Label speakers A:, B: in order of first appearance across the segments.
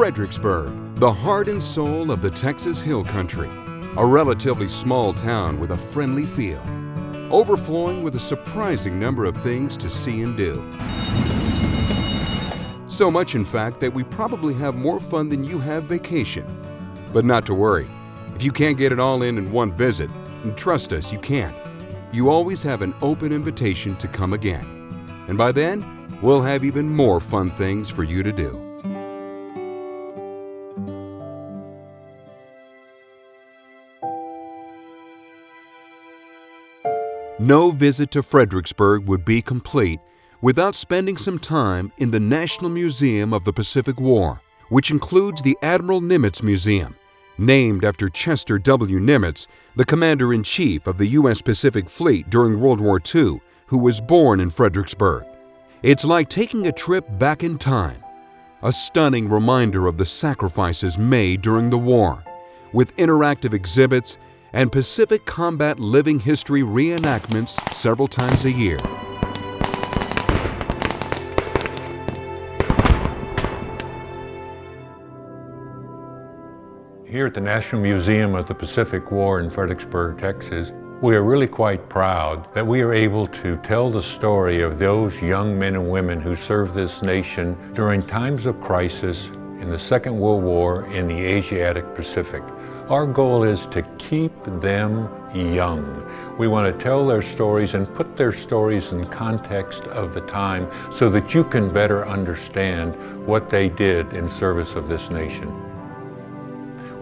A: Fredericksburg, the heart and soul of the Texas Hill Country, a relatively small town with a friendly feel, overflowing with a surprising number of things to see and do. So much, in fact, that we probably have more fun than you have vacation. But not to worry, if you can't get it all in one visit, and trust us, you can't. You always have an open invitation to come again. And by then, we'll have even more fun things for you to do. No visit to Fredericksburg would be complete without spending some time in the National Museum of the Pacific War, which includes the Admiral Nimitz Museum, named after Chester W. Nimitz, the Commander-in-Chief of the U.S. Pacific Fleet during World War II, who was born in Fredericksburg. It's like taking a trip back in time, a stunning reminder of the sacrifices made during the war, with interactive exhibits and Pacific combat living history reenactments several times a year.
B: Here at the National Museum of the Pacific War in Fredericksburg, Texas, we are really quite proud that we are able to tell the story of those young men and women who served this nation during times of crisis in the Second World War in the Asiatic Pacific. Our goal is to keep them young. We want to tell their stories and put their stories in context of the time so that you can better understand what they did in service of this nation.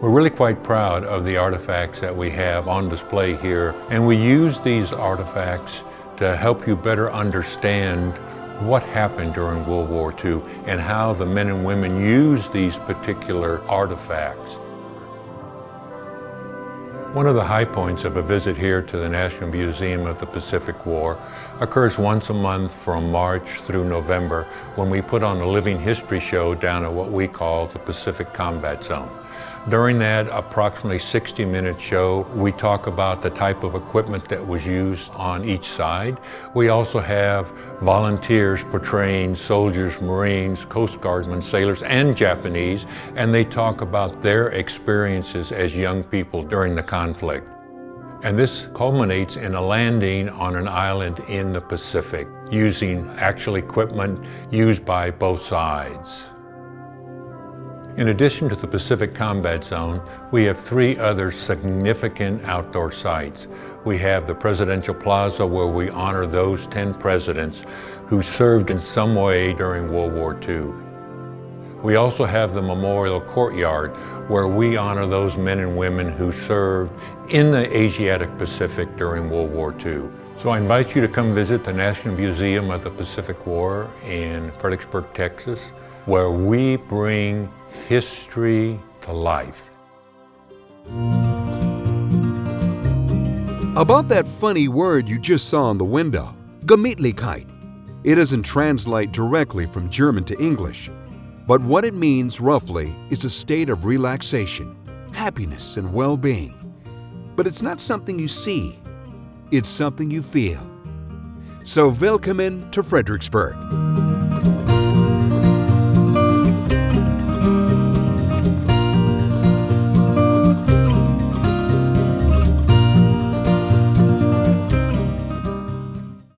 B: We're really quite proud of the artifacts that we have on display here, and we use these artifacts to help you better understand what happened during World War II and how the men and women used these particular artifacts. One of the high points of a visit here to the National Museum of the Pacific War occurs once a month from March through November when we put on a living history show down at what we call the Pacific Combat Zone. During that approximately 60-minute show, we talk about the type of equipment that was used on each side. We also have volunteers portraying soldiers, Marines, Coast Guardmen, sailors, and Japanese, and they talk about their experiences as young people during the conflict. And this culminates in a landing on an island in the Pacific, using actual equipment used by both sides. In addition to the Pacific Combat Zone, we have three other significant outdoor sites. We have the Presidential Plaza, where we honor those 10 presidents who served in some way during World War II. We also have the Memorial Courtyard, where we honor those men and women who served in the Asiatic Pacific during World War II. So I invite you to come visit the National Museum of the Pacific War in Fredericksburg, Texas, where we bring history to life.
A: About that funny word you just saw on the window, Gemütlichkeit. It doesn't translate directly from German to English, but what it means roughly is a state of relaxation, happiness, and well-being. But it's not something you see, it's something you feel. So willkommen to Fredericksburg.